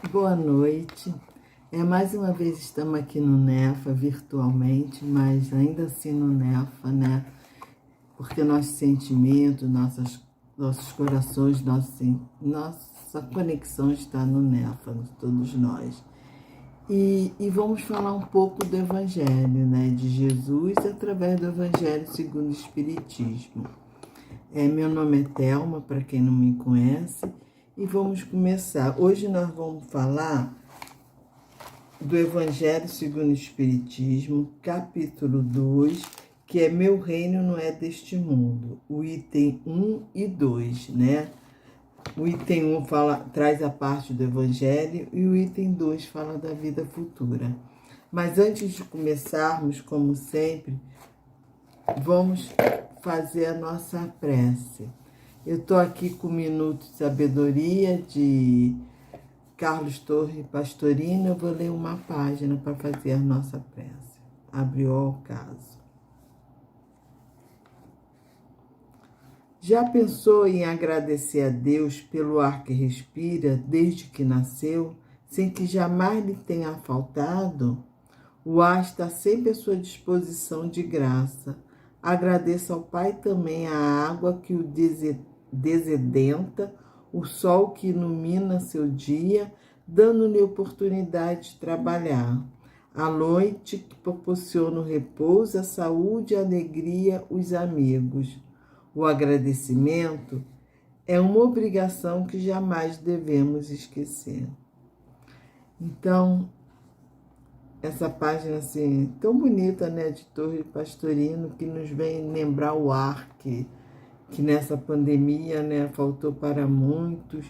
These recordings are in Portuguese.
Boa noite. Mais uma vez estamos aqui no NEFA, virtualmente, mas ainda assim no NEFA, né? Porque nossos sentimentos, nossos corações, nossa conexão está no NEFA, todos nós. E vamos falar um pouco do Evangelho, né? De Jesus através do Evangelho segundo o Espiritismo. Meu nome é Thelma, para quem não me conhece, e vamos começar. Hoje nós vamos falar do Evangelho segundo o Espiritismo, capítulo 2, que é Meu Reino Não É Deste Mundo, o item 1 e 2, né? O item 1 traz a parte do Evangelho e o item 2 fala da vida futura. Mas antes de começarmos, como sempre, vamos fazer a nossa prece. Eu estou aqui com o Minuto de Sabedoria de Carlos Torre Pastorino. Eu vou ler uma página para fazer a nossa prece. Abriu ao caso. Já pensou em agradecer a Deus pelo ar que respira desde que nasceu, sem que jamais lhe tenha faltado? O ar está sempre à sua disposição de graça. Agradeça ao Pai também a água que o desedenta, o sol que ilumina seu dia, dando-lhe oportunidade de trabalhar. A noite que proporciona o repouso, a saúde, a alegria, os amigos. O agradecimento é uma obrigação que jamais devemos esquecer. Então, essa página assim, tão bonita, né, de Torre Pastorino, que nos vem lembrar o ar que nessa pandemia, né, faltou para muitos,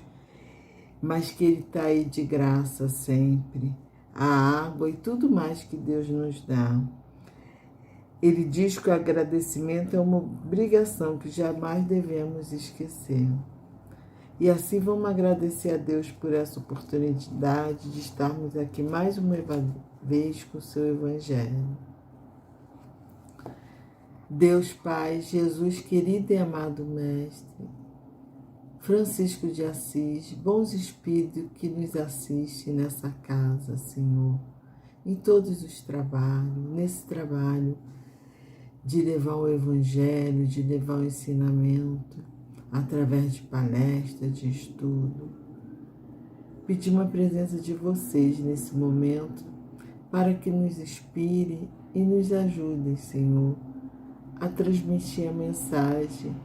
mas que ele está aí de graça sempre. A água e tudo mais que Deus nos dá. Ele diz que o agradecimento é uma obrigação que jamais devemos esquecer. E assim vamos agradecer a Deus por essa oportunidade de estarmos aqui mais uma vez com o seu Evangelho. Deus Pai, Jesus querido e amado Mestre, Francisco de Assis, bons espíritos que nos assistem nessa casa, Senhor, em todos os trabalhos, nesse trabalho de levar o Evangelho, de levar o ensinamento, através de palestras, de estudo. Pedimos a presença de vocês nesse momento, para que nos inspire e nos ajudem, Senhor, a transmitir a mensagem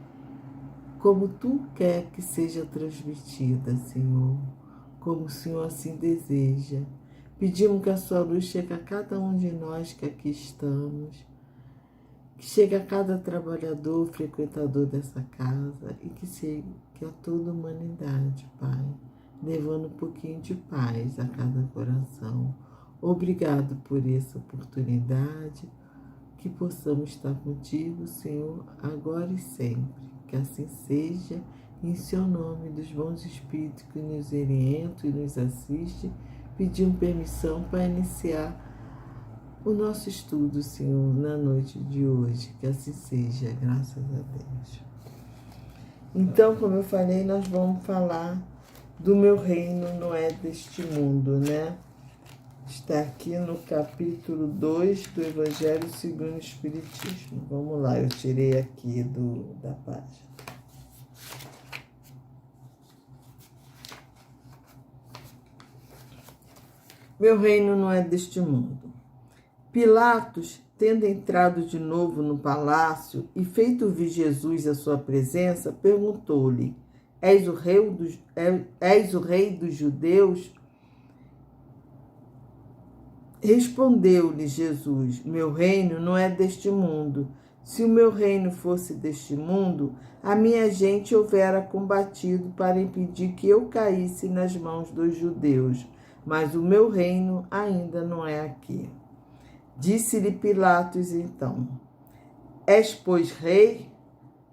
como Tu quer que seja transmitida, Senhor, como o Senhor assim deseja. Pedimos que a Sua luz chegue a cada um de nós que aqui estamos, que chegue a cada trabalhador, frequentador dessa casa e que chegue a toda a humanidade, Pai, levando um pouquinho de paz a cada coração. Obrigado por essa oportunidade, que possamos estar contigo, Senhor, agora e sempre. Que assim seja, em seu nome, dos bons espíritos que nos orientam e nos assistem, pedimos permissão para iniciar o nosso estudo, Senhor, na noite de hoje. Que assim seja, graças a Deus. Então, como eu falei, nós vamos falar do Meu Reino Não É Deste Mundo, né? Está aqui no capítulo 2 do Evangelho segundo o Espiritismo. Vamos lá, eu tirei aqui da página. Meu reino não é deste mundo. Pilatos, tendo entrado de novo no palácio e feito vir Jesus à sua presença, perguntou-lhe: És o rei dos judeus? Respondeu-lhe Jesus: Meu reino não é deste mundo. Se o meu reino fosse deste mundo, a minha gente houvera combatido para impedir que eu caísse nas mãos dos judeus. Mas o meu reino ainda não é aqui. Disse-lhe Pilatos então: És, pois, rei?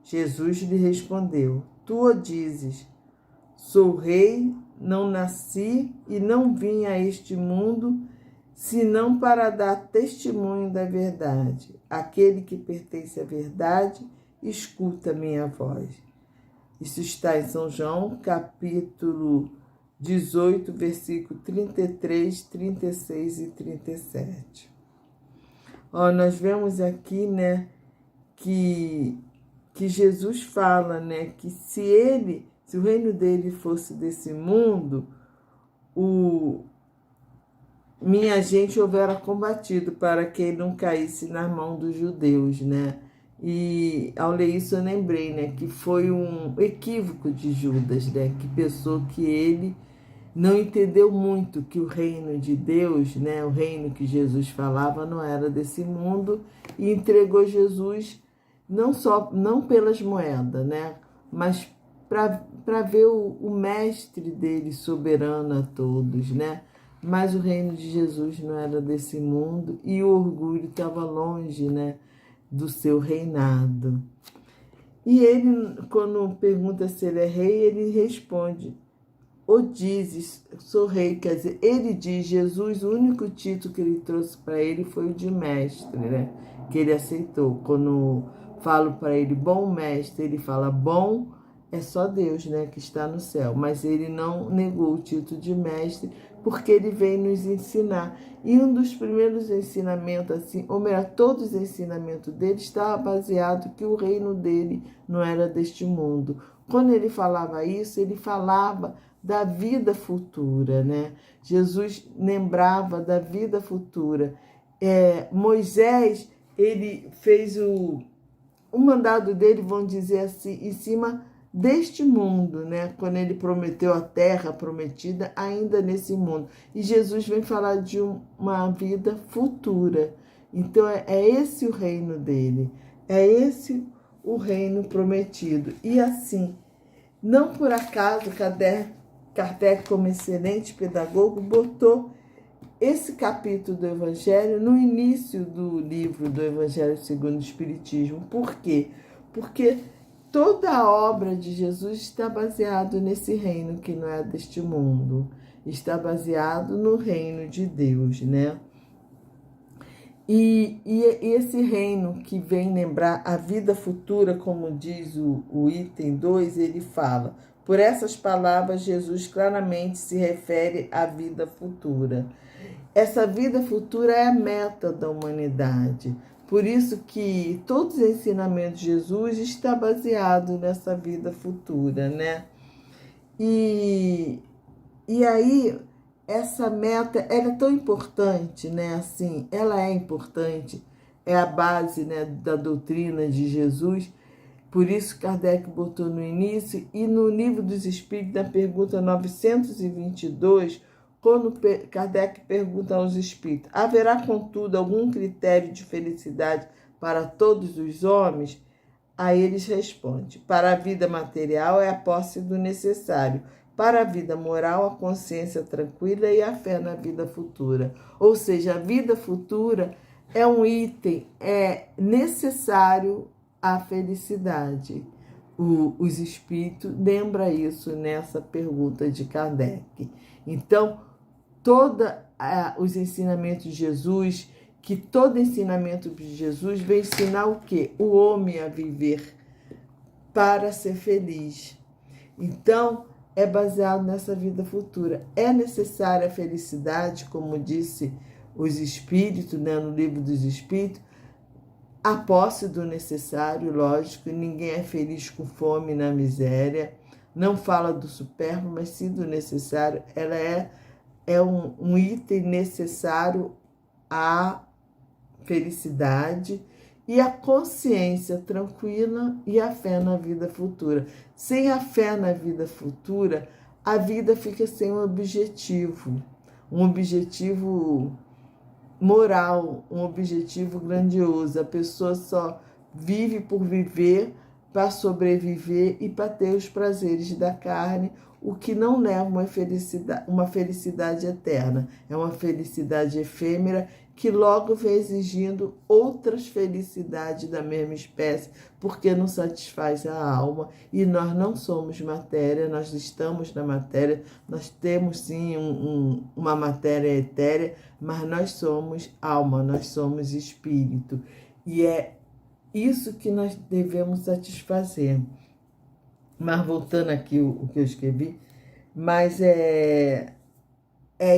Jesus lhe respondeu: Tu o dizes. Sou rei, não nasci e não vim a este mundo senão para dar testemunho da verdade. Aquele que pertence à verdade, escuta minha voz. Isso está em São João, capítulo 18, versículo 33, 36 e 37. Nós vemos aqui, né, que Jesus fala, né, que se o reino dele fosse desse mundo, minha gente houvera combatido para que ele não caísse na mão dos judeus, né? E ao ler isso eu lembrei, né, que foi um equívoco de Judas, né, que pensou que ele não entendeu muito que o reino de Deus, né, o reino que Jesus falava, não era desse mundo, e entregou Jesus não pelas moedas, né, mas para ver o mestre dele soberano a todos, né? Mas o reino de Jesus não era desse mundo e o orgulho estava longe, né, do seu reinado. E ele, quando pergunta se ele é rei, ele responde: "O dizes, sou rei." Quer dizer, ele diz, Jesus, o único título que ele trouxe para ele foi o de mestre, né? Que ele aceitou. Quando falo para ele, bom mestre, ele fala, bom é só Deus, né, que está no céu. Mas ele não negou o título de mestre, porque ele veio nos ensinar. E um dos primeiros ensinamentos, assim, ou melhor, todos os ensinamentos dele estava baseado que o reino dele não era deste mundo. Quando ele falava isso, ele falava da vida futura, né? Jesus lembrava da vida futura. Moisés, ele fez o mandado dele, vamos dizer assim, em cima deste mundo, né? Quando ele prometeu a terra prometida, ainda nesse mundo. E Jesus vem falar de uma vida futura. Então, é esse o reino dele. É esse o reino prometido. E assim, não por acaso, Kardec, como excelente pedagogo, botou esse capítulo do Evangelho no início do livro do Evangelho segundo o Espiritismo. Por quê? Porque toda a obra de Jesus está baseada nesse reino que não é deste mundo. Está baseado no reino de Deus, né? E esse reino que vem lembrar a vida futura, como diz o item 2, ele fala: por essas palavras, Jesus claramente se refere à vida futura. Essa vida futura é a meta da humanidade. Por isso que todos os ensinamentos de Jesus estão baseados nessa vida futura, né? E aí, essa meta, ela é tão importante, né? Assim, ela é importante, é a base, né, da doutrina de Jesus. Por isso, Kardec botou no início, e no Livro dos Espíritos, na pergunta 922, quando Kardec pergunta aos espíritos: haverá, contudo, algum critério de felicidade para todos os homens? Aí eles respondem: para a vida material é a posse do necessário, para a vida moral a consciência tranquila e a fé na vida futura. Ou seja, a vida futura é um item, é necessário à felicidade. Os espíritos lembram isso nessa pergunta de Kardec. Então, todos os ensinamentos de Jesus, que todo ensinamento de Jesus vem ensinar o quê? O homem a viver para ser feliz. Então, é baseado nessa vida futura. É necessária a felicidade, como disse os espíritos, né, no Livro dos Espíritos, a posse do necessário, lógico, ninguém é feliz com fome na miséria. Não fala do supérfluo, mas sim do necessário. Ela é um item necessário à felicidade e à consciência tranquila e a fé na vida futura. Sem a fé na vida futura, a vida fica sem um objetivo moral, um objetivo grandioso. A pessoa só vive por viver, para sobreviver e para ter os prazeres da carne, o que não leva uma felicidade eterna. É uma felicidade efêmera que logo vem exigindo outras felicidades da mesma espécie, porque não satisfaz a alma. E nós não somos matéria, nós estamos na matéria, nós temos sim uma matéria etérea, mas nós somos alma, nós somos espírito. E é isso que nós devemos satisfazer. Mas voltando aqui o que eu escrevi, Mas é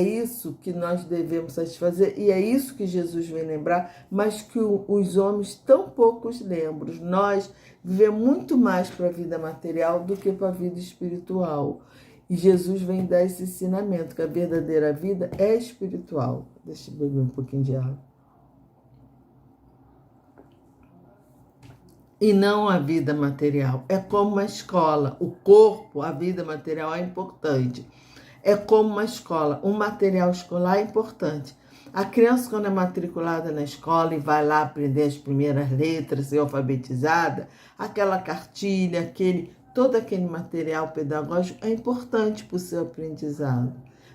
isso que nós devemos satisfazer, e é isso que Jesus vem lembrar, mas que os homens tão poucos lembram. Nós vivemos muito mais para a vida material do que para a vida espiritual. E Jesus vem dar esse ensinamento, que a verdadeira vida é espiritual. Deixa eu beber um pouquinho de água. E não a vida material. É como uma escola. O corpo, a vida material é importante. É como uma escola. Um material escolar é importante. A criança, quando é matriculada na escola e vai lá aprender as primeiras letras, ser alfabetizada, aquela cartilha, todo aquele material pedagógico é importante para o seu aprendizado.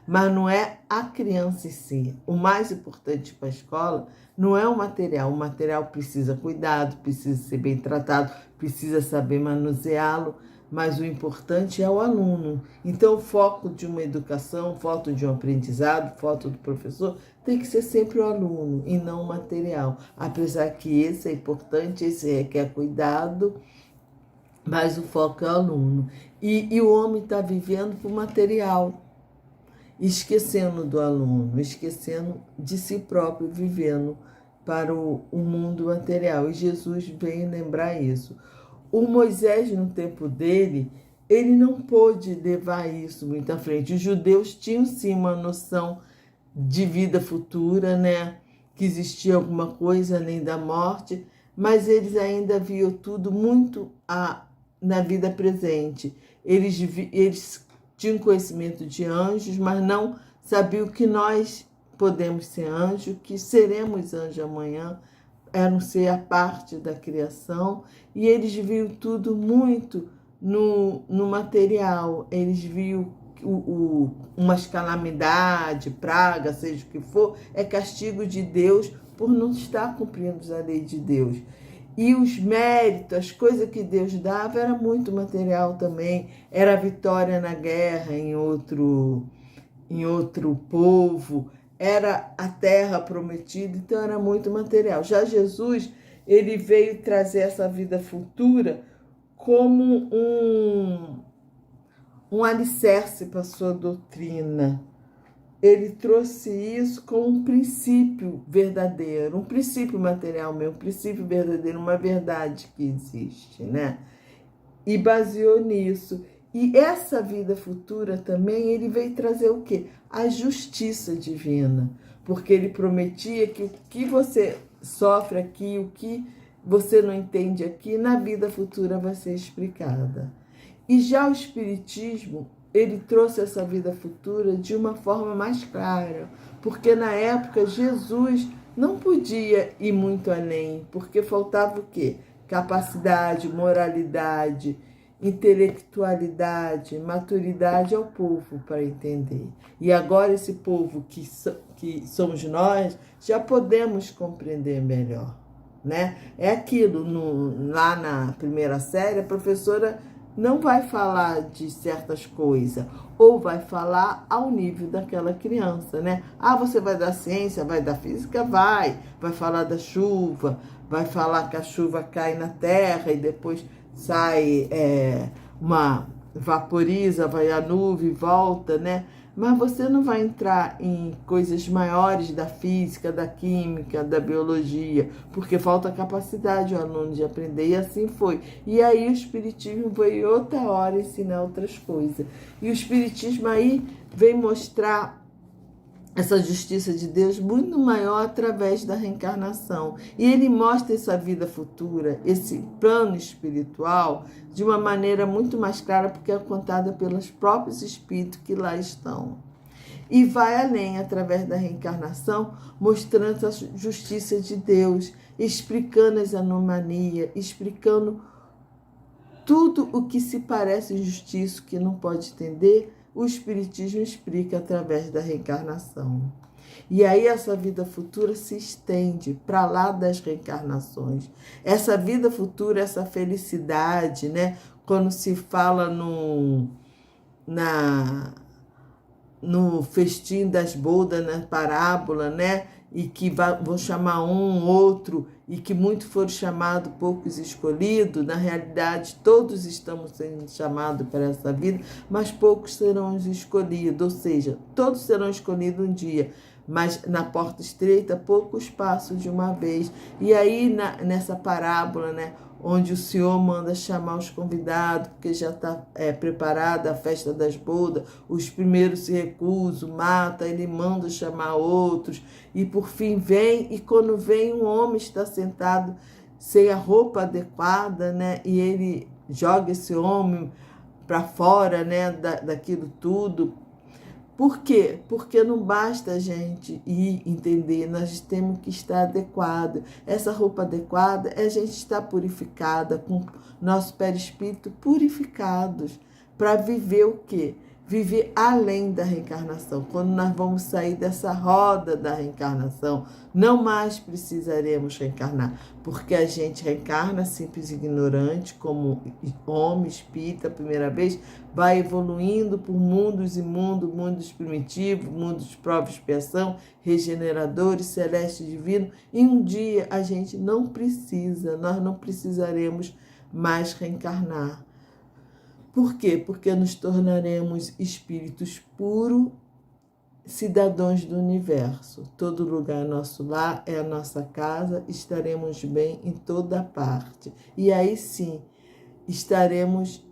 Mas não é a criança em si. O mais importante para a escola não é o material precisa cuidado, precisa ser bem tratado, precisa saber manuseá-lo, mas o importante é o aluno. Então, o foco de uma educação, o foco de um aprendizado, o foco do professor, tem que ser sempre o aluno e não o material. Apesar que esse é importante, esse requer cuidado, mas o foco é o aluno. E o homem está vivendo por material, esquecendo do aluno, esquecendo de si próprio, vivendo para o mundo material. E Jesus veio lembrar isso. O Moisés, no tempo dele, ele não pôde levar isso muito à frente. Os judeus tinham sim uma noção de vida futura, né? Que existia alguma coisa além da morte, mas eles ainda viam tudo muito na vida presente. Eles tinham conhecimento de anjos, mas não sabiam que nós podemos ser anjos, que seremos anjos amanhã, eram ser a parte da criação, e eles viam tudo muito no material. Eles viam umas calamidades, praga, seja o que for, é castigo de Deus por não estar cumprindo a lei de Deus. E os méritos, as coisas que Deus dava, era muito material também. Era a vitória na guerra em outro povo, era a terra prometida, então era muito material. Já Jesus, ele veio trazer essa vida futura como um alicerce para a sua doutrina. Ele trouxe isso como um princípio verdadeiro, um princípio material mesmo, um princípio verdadeiro, uma verdade que existe, né? E baseou nisso. E essa vida futura também, ele veio trazer o quê? A justiça divina. Porque ele prometia que o que você sofre aqui, o que você não entende aqui, na vida futura vai ser explicada. E já o Espiritismo, ele trouxe essa vida futura de uma forma mais clara. Porque na época Jesus não podia ir muito além, porque faltava o quê? Capacidade, moralidade, intelectualidade, maturidade ao povo para entender. E agora esse povo que somos nós, já podemos compreender melhor, né? É aquilo, lá na primeira série, a professora não vai falar de certas coisas, ou vai falar ao nível daquela criança, né? Ah, você vai dar ciência, vai dar física? Vai falar da chuva, vai falar que a chuva cai na terra e depois sai vaporiza, vai a nuvem, volta, né? Mas você não vai entrar em coisas maiores da física, da química, da biologia, porque falta capacidade ao aluno de aprender, e assim foi. E aí o Espiritismo veio outra hora ensinar outras coisas. E o Espiritismo aí vem mostrar essa justiça de Deus muito maior através da reencarnação. E ele mostra essa vida futura, esse plano espiritual, de uma maneira muito mais clara, porque é contada pelos próprios espíritos que lá estão. E vai além, através da reencarnação, mostrando a justiça de Deus, explicando as anomalias, explicando tudo o que se parece injustiça, que não pode entender, o Espiritismo explica através da reencarnação. E aí essa vida futura se estende para lá das reencarnações. Essa vida futura, essa felicidade, né? Quando se fala no festim das bodas, na parábola, né? e que vão chamar um, outro, e que muitos foram chamados, poucos escolhidos. Na realidade, todos estamos sendo chamados para essa vida, mas poucos serão os escolhidos, ou seja, todos serão escolhidos um dia, mas na porta estreita, poucos passam de uma vez. E aí, nessa parábola, né, onde o Senhor manda chamar os convidados, porque já está preparada a festa das bodas, os primeiros se recusam, mata, ele manda chamar outros, e por fim vem, e quando vem, um homem está sentado sem a roupa adequada, né, e ele joga esse homem para fora, né, daquilo tudo. Por quê? Porque não basta a gente ir entender, nós temos que estar adequado. Essa roupa adequada é a gente estar purificada, com nosso perispírito purificados, para viver o quê? Viver além da reencarnação. Quando nós vamos sair dessa roda da reencarnação, não mais precisaremos reencarnar, porque a gente reencarna simples e ignorante, como homem, espírita, a primeira vez, vai evoluindo por mundos e mundos primitivos, mundos de prova e expiação, regeneradores, celeste e divino, e um dia a gente não precisa, nós não precisaremos mais reencarnar. Por quê? Porque nos tornaremos espíritos puros, cidadãos do universo. Todo lugar é nosso lar, é a nossa casa, estaremos bem em toda parte. E aí sim, estaremos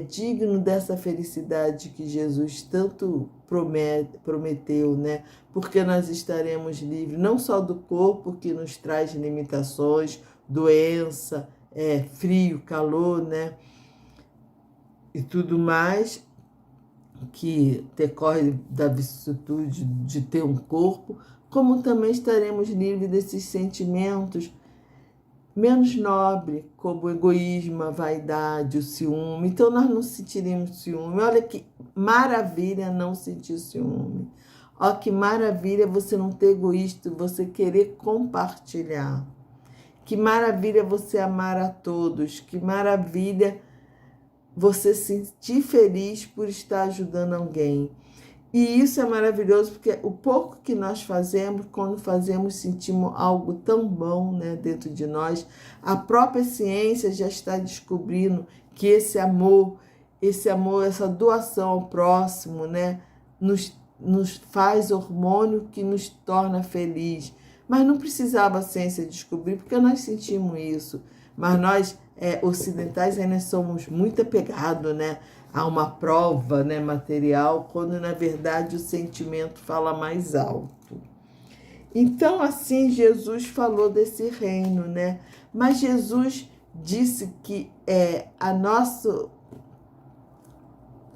dignos dessa felicidade que Jesus tanto prometeu, né? Porque nós estaremos livres, não só do corpo que nos traz limitações, doença, frio, calor, né? E tudo mais que decorre da vicissitude de ter um corpo, como também estaremos livres desses sentimentos menos nobres, como o egoísmo, a vaidade, o ciúme. Então nós não sentiremos ciúme. Olha que maravilha não sentir ciúme. Olha que maravilha você não ter egoísta, você querer compartilhar. Que maravilha você amar a todos. Que maravilha você se sentir feliz por estar ajudando alguém. E isso é maravilhoso, porque o pouco que nós fazemos, quando fazemos, sentimos algo tão bom, né, dentro de nós. A própria ciência já está descobrindo que esse amor, essa doação ao próximo, né, nos faz hormônio que nos torna feliz. Mas não precisava a ciência descobrir, porque nós sentimos isso. Mas nós, ocidentais, ainda somos muito apegados, né, a uma prova, né, material, quando na verdade o sentimento fala mais alto. Então, assim, Jesus falou desse reino, né? Mas Jesus disse que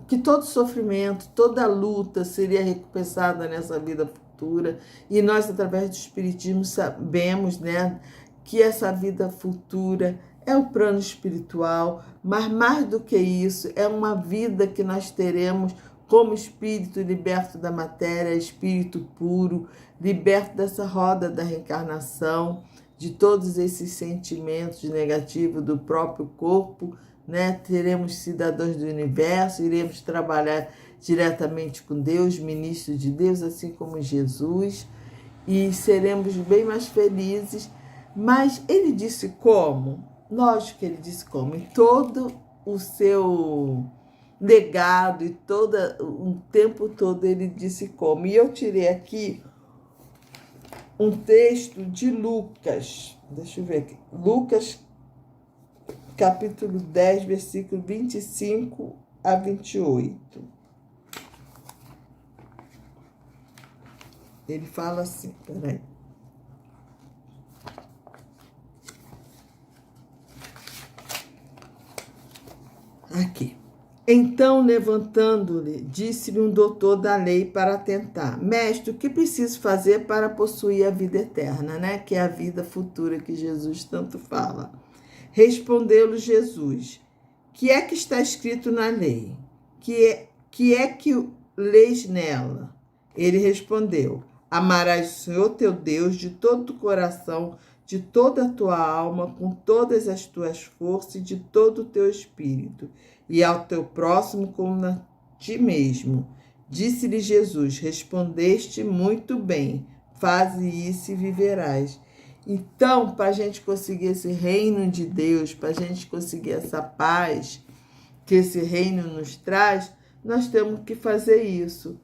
que todo sofrimento, toda luta seria recompensada nessa vida futura. E nós, através do Espiritismo, sabemos, né, que essa vida futura é o plano espiritual, mas mais do que isso, é uma vida que nós teremos como espírito liberto da matéria, espírito puro, liberto dessa roda da reencarnação, de todos esses sentimentos negativos do próprio corpo, né? Teremos cidadãos do universo, iremos trabalhar diretamente com Deus, ministros de Deus, assim como Jesus, e seremos bem mais felizes. Mas ele disse como? Lógico que ele disse como. Em todo o seu legado e o tempo todo ele disse como. E eu tirei aqui um texto de Lucas. Deixa eu ver aqui. Lucas, capítulo 10, versículo 25 a 28. Ele fala assim, peraí. Aqui. Então, levantando-lhe, disse-lhe um doutor da lei para tentar: Mestre, o que preciso fazer para possuir a vida eterna, né? Que é a vida futura que Jesus tanto fala. Respondeu-lhe Jesus: Que é que está escrito na lei? Que é que lês nela? Ele respondeu: Amarás o Senhor teu Deus de todo o coração, de toda a tua alma, com todas as tuas forças e de todo o teu espírito, e ao teu próximo como a ti mesmo. Disse-lhe Jesus: Respondeste muito bem, faze isso e viverás. Então, para a gente conseguir esse reino de Deus, para a gente conseguir essa paz que esse reino nos traz, nós temos que fazer isso.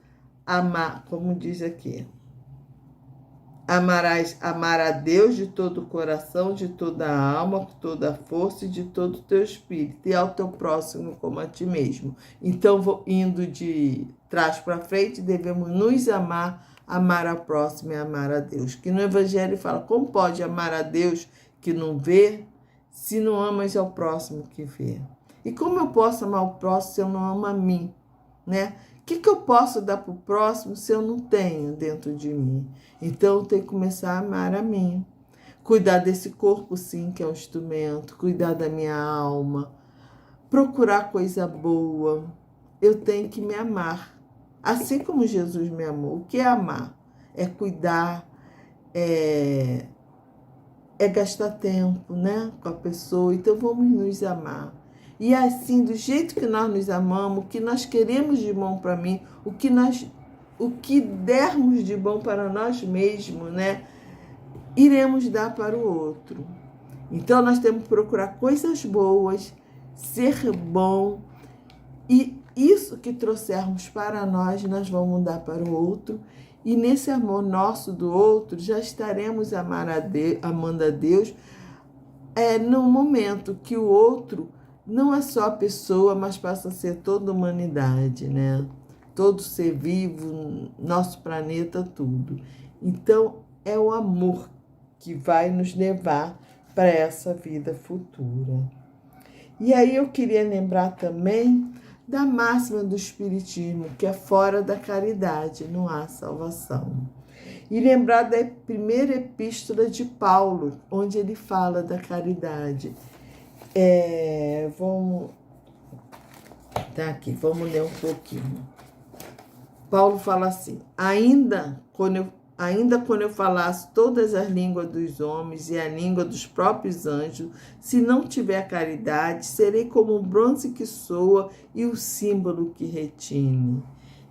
Amar, como diz aqui. Amar a Deus de todo o coração, de toda a alma, com toda a força e de todo o teu espírito, e ao teu próximo como a ti mesmo. Então, indo de trás para frente, devemos nos amar, amar ao próximo e amar a Deus. Que no Evangelho fala, como pode amar a Deus que não vê, se não amas ao próximo que vê? E como eu posso amar o próximo se eu não amo a mim, né? O que eu posso dar para o próximo se eu não tenho dentro de mim? Então, eu tenho que começar a amar a mim. Cuidar desse corpo, sim, que é um instrumento. Cuidar da minha alma. Procurar coisa boa. Eu tenho que me amar. Assim como Jesus me amou. O que é amar? É cuidar, é gastar tempo, né, com a pessoa. Então, vamos nos amar. E assim, do jeito que nós nos amamos, o que nós queremos de bom para mim, o que dermos de bom para nós mesmos, né, iremos dar para o outro. Então, nós temos que procurar coisas boas, ser bom, e isso que trouxermos para nós, nós vamos dar para o outro. E nesse amor nosso do outro, já estaremos amando a Deus no momento que o outro não é só a pessoa, mas passa a ser toda a humanidade, né? Todo ser vivo, nosso planeta, tudo. Então, é o amor que vai nos levar para essa vida futura. E aí eu queria lembrar também da máxima do Espiritismo, que é fora da caridade não há salvação. E lembrar da primeira epístola de Paulo, onde ele fala da caridade. Vamos ler um pouquinho. Paulo fala assim: ainda quando eu falasse todas as línguas dos homens e a língua dos próprios anjos, se não tiver caridade, serei como um bronze que soa e o símbolo que retine.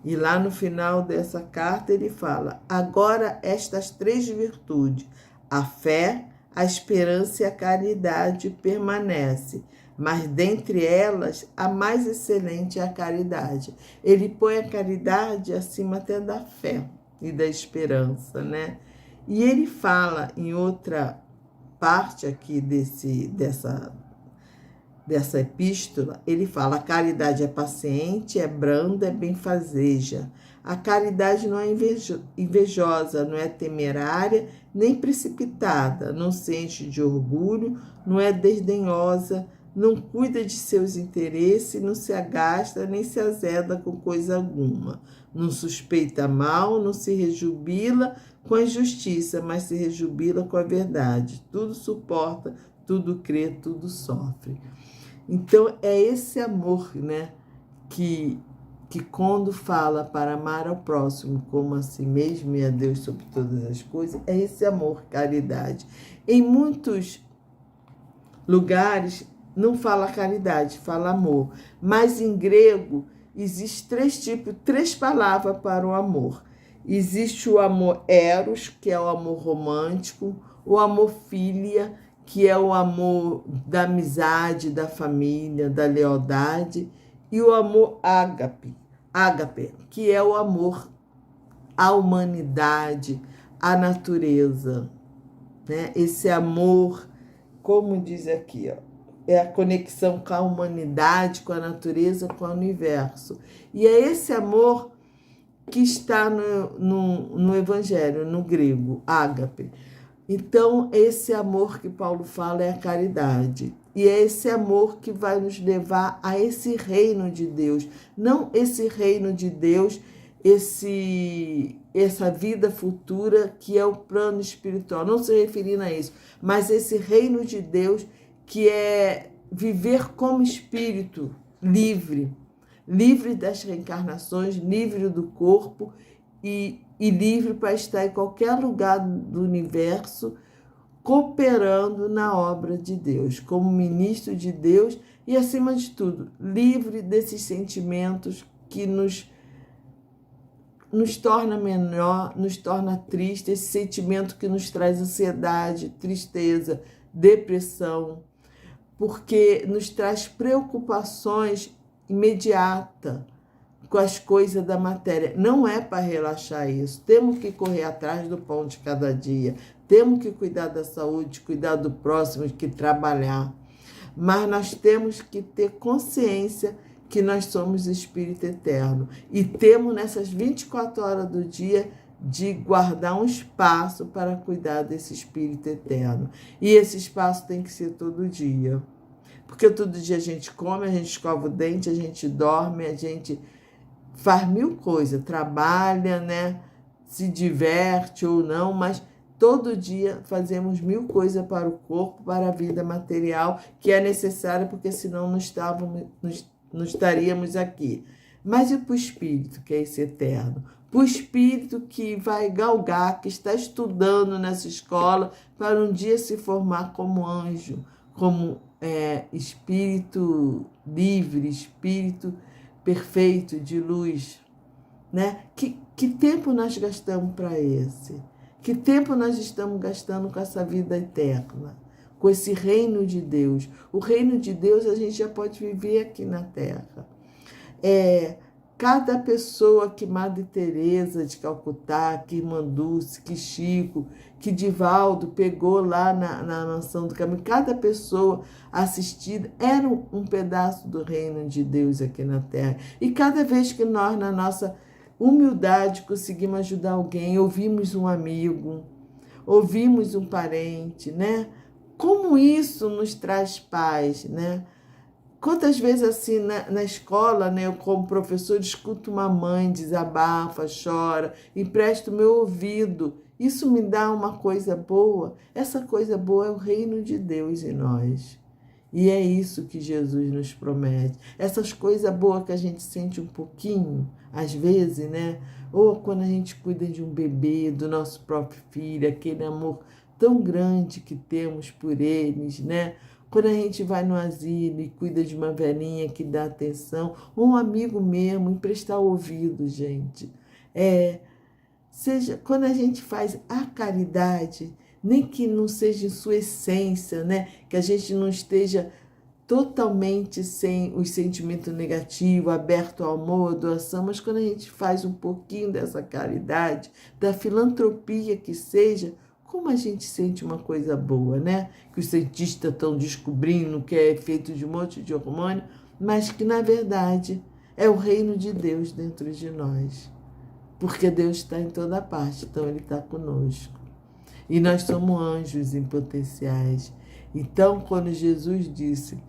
E lá no final dessa carta ele fala: agora estas 3 virtudes, a fé, a esperança e a caridade permanece, mas dentre elas a mais excelente é a caridade. Ele põe a caridade acima até da fé e da esperança, né? E ele fala em outra parte aqui dessa epístola, ele fala: a caridade é paciente, é branda, é benfazeja. A caridade não é invejosa, não é temerária, nem precipitada, não se enche de orgulho, não é desdenhosa, não cuida de seus interesses, não se agasta, nem se azeda com coisa alguma. Não suspeita mal, não se rejubila com a injustiça, mas se rejubila com a verdade. Tudo suporta, tudo crê, tudo sofre. Então, é esse amor, né, que quando fala para amar ao próximo como a si mesmo e a Deus sobre todas as coisas, é esse amor, caridade. Em muitos lugares não fala caridade, fala amor. Mas em grego existem 3 palavras para o amor. Existe o amor eros, que é o amor romântico, o amor filia, que é o amor da amizade, da família, da lealdade, e o amor ágape, que é o amor à humanidade, à natureza, né? Esse amor, como diz aqui, é a conexão com a humanidade, com a natureza, com o universo. E é esse amor que está no Evangelho, no grego, ágape. Então, esse amor que Paulo fala é a caridade. E é esse amor que vai nos levar a esse reino de Deus. Não esse reino de Deus, essa vida futura que é o plano espiritual. Não se referindo a isso, mas esse reino de Deus que é viver como espírito livre. Livre das reencarnações, livre do corpo e livre para estar em qualquer lugar do universo, cooperando na obra de Deus, como ministro de Deus e, acima de tudo, livre desses sentimentos que nos nos torna menor, nos torna triste, esse sentimento que nos traz ansiedade, tristeza, depressão, porque nos traz preocupações imediatas com as coisas da matéria. Não é para relaxar isso. Temos que correr atrás do pão de cada dia. Temos que cuidar da saúde, cuidar do próximo, que trabalhar. Mas nós temos que ter consciência que nós somos espírito eterno. E temos nessas 24 horas do dia de guardar um espaço para cuidar desse espírito eterno. E esse espaço tem que ser todo dia. Porque todo dia a gente come, a gente escova o dente, a gente dorme, a gente faz mil coisas, trabalha, né? Se diverte ou não, mas todo dia fazemos mil coisas para o corpo, para a vida material, que é necessária, porque senão não estaríamos aqui. Mas e para o espírito, que é esse eterno? Para o espírito que vai galgar, que está estudando nessa escola, para um dia se formar como anjo, como espírito livre, espírito perfeito, de luz, né? Que tempo nós gastamos para esse? Que tempo nós estamos gastando com essa vida eterna? Com esse reino de Deus? O reino de Deus a gente já pode viver aqui na Terra. Cada pessoa que Madre Teresa de Calcutá, que Irmã Dulce, que Chico, que Divaldo pegou lá na Mansão do Caminho, cada pessoa assistida era um pedaço do reino de Deus aqui na Terra. E cada vez que nós, na nossa humildade, conseguimos ajudar alguém, ouvimos um amigo, ouvimos um parente, né? Como isso nos traz paz, né? Quantas vezes assim na escola, né, eu como professor escuto uma mãe, desabafa, chora, empresto o meu ouvido. Isso me dá uma coisa boa. Essa coisa boa é o reino de Deus em nós. E é isso que Jesus nos promete. Essas coisas boas que a gente sente um pouquinho, às vezes, né? Ou quando a gente cuida de um bebê, do nosso próprio filho, aquele amor tão grande que temos por eles, né? Quando a gente vai no asilo e cuida de uma velhinha que dá atenção, ou um amigo mesmo, emprestar o ouvido, gente. Seja, quando a gente faz a caridade, nem que não seja em sua essência, né? Que a gente não esteja totalmente sem os sentimentos negativos, aberto ao amor, à doação, mas quando a gente faz um pouquinho dessa caridade, da filantropia que seja, como a gente sente uma coisa boa, né? Que os cientistas estão descobrindo que é feito de um monte de hormônio, mas que, na verdade, é o reino de Deus dentro de nós. Porque Deus está em toda parte, então Ele está conosco. E nós somos anjos em potenciais. Então, quando Jesus disse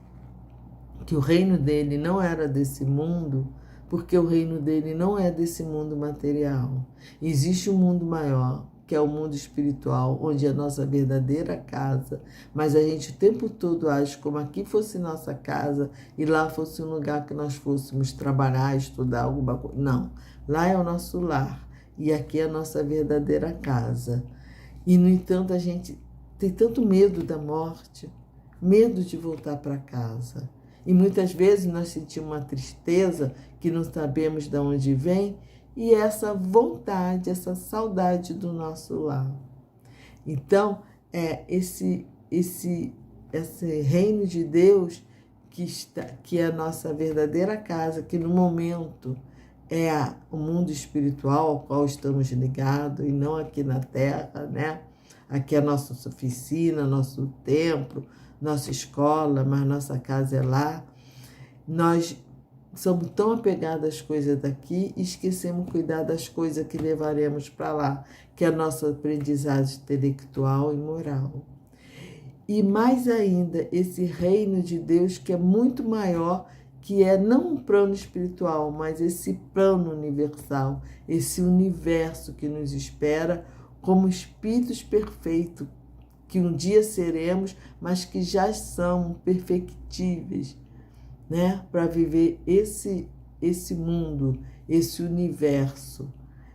que o reino dele não era desse mundo, porque o reino dele não é desse mundo material. Existe um mundo maior, que é o mundo espiritual, onde é a nossa verdadeira casa, mas a gente o tempo todo age como aqui fosse nossa casa e lá fosse um lugar que nós fôssemos trabalhar, estudar alguma coisa. Não, lá é o nosso lar e aqui é a nossa verdadeira casa. E, no entanto, a gente tem tanto medo da morte, medo de voltar para casa. E muitas vezes nós sentimos uma tristeza que não sabemos de onde vem, e essa vontade, essa saudade do nosso lar. Então, esse reino de Deus que é a nossa verdadeira casa, que no momento é o mundo espiritual ao qual estamos ligados, e não aqui na Terra, né? Aqui é a nossa oficina, nosso templo, nossa escola, mas nossa casa é lá. Nós somos tão apegados às coisas daqui e esquecemos de cuidar das coisas que levaremos para lá, que é a nossa aprendizagem intelectual e moral. E mais ainda, esse reino de Deus que é muito maior, que é não um plano espiritual, mas esse plano universal, esse universo que nos espera como espíritos perfeitos, que um dia seremos, mas que já são perfectíveis, né, para viver esse mundo, esse universo,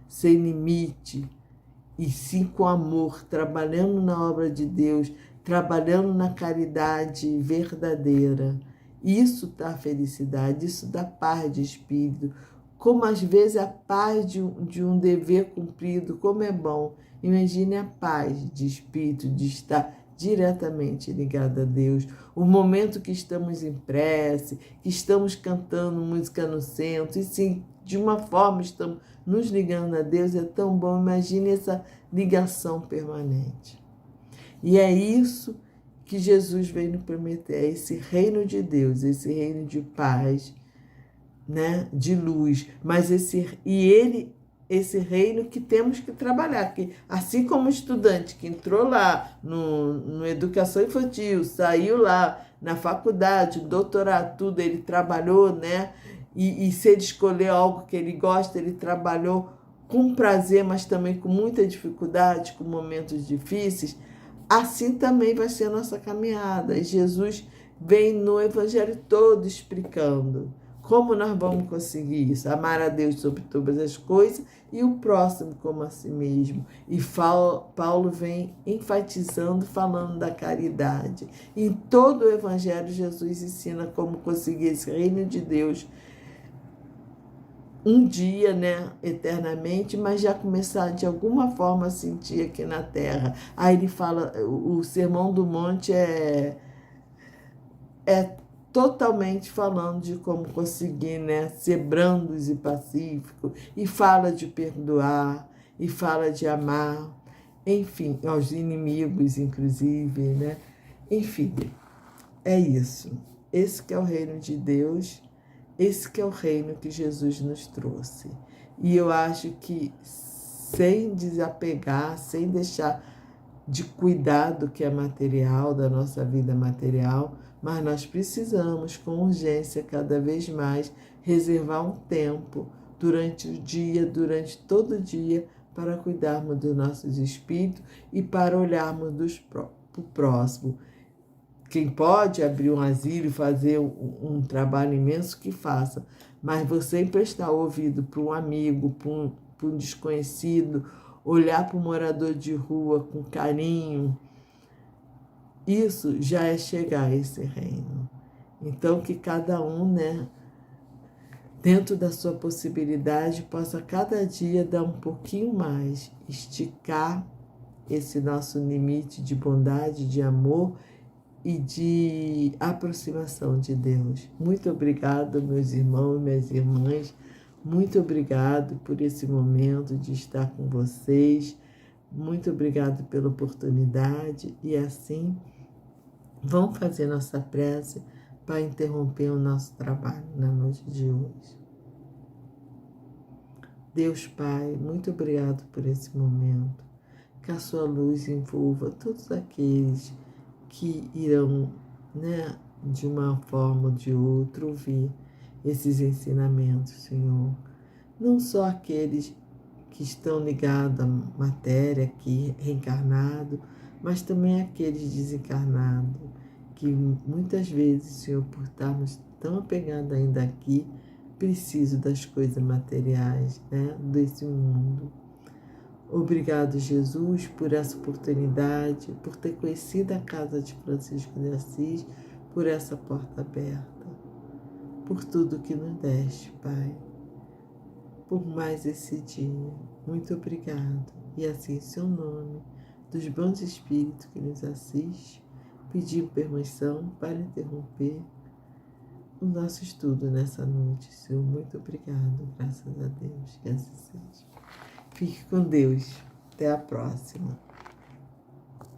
sem limite, e sim com amor, trabalhando na obra de Deus, trabalhando na caridade verdadeira. Isso dá felicidade, isso dá paz de espírito. como às vezes a paz de um dever cumprido, como é bom. Imagine a paz de espírito, de estar diretamente ligado a Deus. O momento que estamos em prece, que estamos cantando música no centro, e sim, de uma forma estamos nos ligando a Deus, é tão bom. Imagine essa ligação permanente. E é isso que Jesus veio nos prometer, é esse reino de Deus, esse reino de paz, né, de luz, mas esse reino que temos que trabalhar, que assim como o estudante que entrou lá no educação infantil, saiu lá na faculdade, doutorado, tudo, ele trabalhou, né, e se ele escolher algo que ele gosta, ele trabalhou com prazer, mas também com muita dificuldade, com momentos difíceis. Assim também vai ser a nossa caminhada. E Jesus vem no Evangelho todo explicando como nós vamos conseguir isso. Amar a Deus sobre todas as coisas e o próximo como a si mesmo. E Paulo vem enfatizando, falando da caridade. Em todo o Evangelho, Jesus ensina como conseguir esse reino de Deus um dia, né, eternamente, mas já começar de alguma forma a sentir aqui na Terra. Aí ele fala, o Sermão do Monte é totalmente falando de como conseguir, né, ser brandos e pacíficos, e fala de perdoar, e fala de amar, enfim, aos inimigos, inclusive, né? Enfim, é isso. Esse que é o reino de Deus. Esse que é o reino que Jesus nos trouxe. E eu acho que sem desapegar, sem deixar de cuidar do que é material, da nossa vida material, mas nós precisamos, com urgência, cada vez mais, reservar um tempo durante o dia, durante todo o dia, para cuidarmos dos nossos espíritos e para olharmos para o próximo. Quem pode abrir um asilo e fazer um trabalho imenso, que faça. Mas você emprestar ouvido para um amigo, para um desconhecido, olhar para um morador de rua com carinho, isso já é chegar a esse reino. Então, que cada um, né, dentro da sua possibilidade, possa cada dia dar um pouquinho mais, esticar esse nosso limite de bondade, de amor e de aproximação de Deus. Muito obrigado, meus irmãos e minhas irmãs. Muito obrigado por esse momento de estar com vocês. Muito obrigado pela oportunidade. E assim, vamos fazer nossa prece para interromper o nosso trabalho na noite de hoje. Deus Pai, muito obrigado por esse momento. Que a sua luz envolva todos aqueles que irão, né, de uma forma ou de outra, ouvir esses ensinamentos, Senhor. Não só aqueles que estão ligados à matéria aqui, reencarnado, mas também aqueles desencarnados, que muitas vezes, Senhor, por estarmos tão apegados ainda aqui, preciso das coisas materiais, né, desse mundo. Obrigado, Jesus, por essa oportunidade, por ter conhecido a casa de Francisco de Assis, por essa porta aberta, por tudo que nos deste, Pai, por mais esse dia. Muito obrigado. E assim, em seu nome, dos bons espíritos que nos assistem, pedimos permissão para interromper o nosso estudo nessa noite. Senhor, muito obrigado. Graças a Deus. Que assim seja. Fique com Deus. Até a próxima.